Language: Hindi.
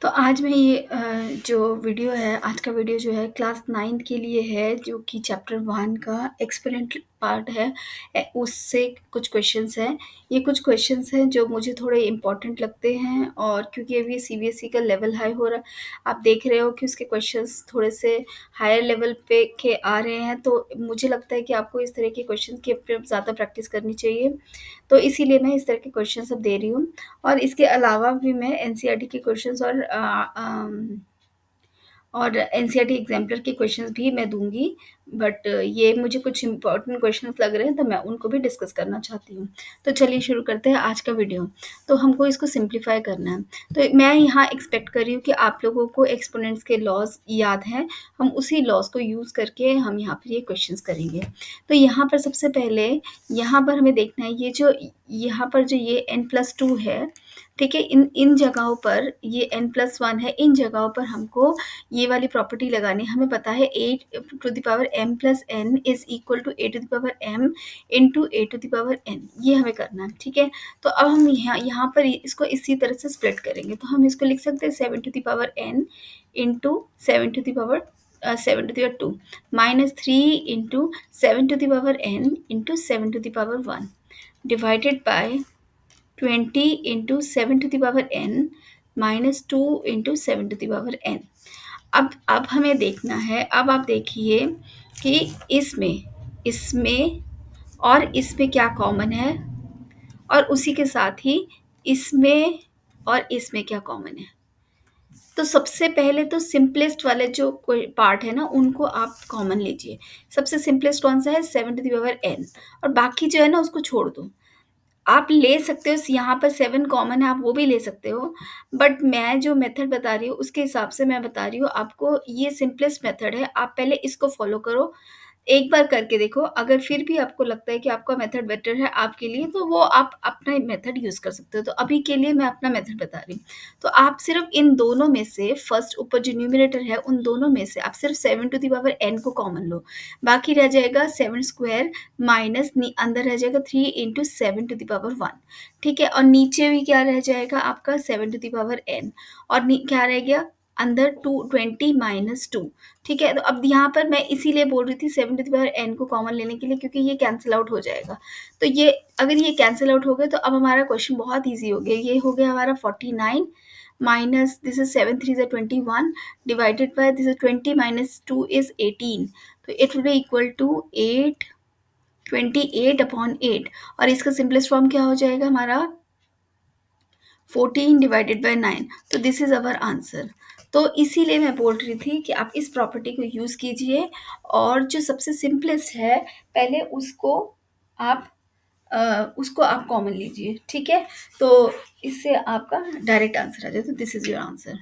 तो आज मैं ये जो वीडियो है, आज का वीडियो जो है क्लास 9th के लिए है, जो कि चैप्टर 1 का एक्सपेरिमेंट पार्ट है। उससे कुछ क्वेश्चंस हैं। ये कुछ क्वेश्चंस हैं जो मुझे थोड़े इम्पोर्टेंट लगते हैं, और क्योंकि अभी सीबीएसई का लेवल हाई हो रहा है, आप देख रहे हो कि उसके क्वेश्चंस थोड़े से हायर लेवल पे के आ रहे हैं, तो मुझे लगता है कि आपको इस तरह के क्वेश्चंस की ज़्यादा प्रैक्टिस करनी चाहिए। तो इसीलिए मैं इस तरह के क्वेश्चन सब दे रही हूँ। और इसके अलावा भी मैं एनसीईआरटी के क्वेश्चंस और एनसीईआरटी एग्जाम्पलर के क्वेश्चंस भी मैं दूँगी, बट ये मुझे कुछ इम्पोर्टेंट क्वेश्चंस लग रहे हैं, तो मैं उनको भी डिस्कस करना चाहती हूँ। तो चलिए शुरू करते हैं आज का वीडियो। तो हमको इसको सिम्प्लीफाई करना है। तो मैं यहाँ एक्सपेक्ट कर रही हूँ कि आप लोगों को एक्सपोनेंट्स के लॉज़ याद हैं। हम उसी लॉज़ को यूज़ करके हम यहाँ पर ये क्वेश्चंस करेंगे। तो यहाँ पर सबसे पहले यहाँ पर हमें देखना है, ये जो यहाँ पर जो ये n+2 है, ठीक है? इन इन जगहों पर ये n+1 है, इन जगहों पर हमको ये वाली प्रॉपर्टी लगानी है। हमें पता है 8m + n is equal to a m into a n, ये हमें करना है, ठीक है? तो अब हम यहाँ पर इसको इसी तरह से स्प्लिट करेंगे। तो हम इसको लिख सकते हैं 7n into 7^2 -3 into 7n into 7^1 divided by 20 into 7n -2 into 7n। अब हमें देखना है, अब आप देखिए कि इसमें और इसमें क्या कॉमन है, और उसी के साथ ही इसमें और इसमें क्या कॉमन है। तो सबसे पहले तो सिंपलेस्ट वाले जो कोई पार्ट है ना, उनको आप कॉमन लीजिए। सबसे सिंपलेस्ट कौन सा है? 7n, और बाकी जो है ना उसको छोड़ दो। आप ले सकते हो, यहाँ पर 7 कॉमन है, आप वो भी ले सकते हो, बट मैं जो मेथड बता रही हूँ उसके हिसाब से मैं बता रही हूँ आपको। ये सिंपलेस्ट मेथड है, आप पहले इसको फॉलो करो, एक बार करके देखो। अगर फिर भी आपको लगता है कि आपका मेथड बेटर है आपके लिए, तो वो आप अपना मेथड यूज़ कर सकते हो। तो अभी के लिए मैं अपना मेथड बता रही हूँ। तो आप सिर्फ इन दोनों में से फर्स्ट ऊपर जो न्यूमरेटर है, उन दोनों में से आप सिर्फ 7n को कॉमन लो। बाकी रह जाएगा 7² माइनस अंदर रह जाएगा 3 इंटू 7^1, ठीक है? और नीचे भी क्या रह जाएगा आपका 7n, और क्या रह गया अंदर 20 माइनस 2, ठीक है? तो अब यहाँ पर मैं इसीलिए बोल रही थी 7n को कॉमन लेने के लिए, क्योंकि ये कैंसिल आउट हो जाएगा। तो ये अगर ये कैंसिल आउट हो गए तो अब हमारा क्वेश्चन बहुत ईजी हो गया। ये हो गया हमारा 49 minus this is 7 3 is 21 divided by this is 20 minus 2 is 18। तो it will be equal to 28/8, और इसका सिंपलेस्ट फॉर्म क्या हो जाएगा हमारा 14 डिवाइडेड बाय 9। तो दिस इज अवर आंसर। तो इसीलिए मैं बोल रही थी कि आप इस प्रॉपर्टी को यूज़ कीजिए, और जो सबसे सिंपलेस्ट है पहले उसको आप कॉमन लीजिए, ठीक है? तो इससे आपका डायरेक्ट आंसर आ जाए। तो दिस इज योर आंसर।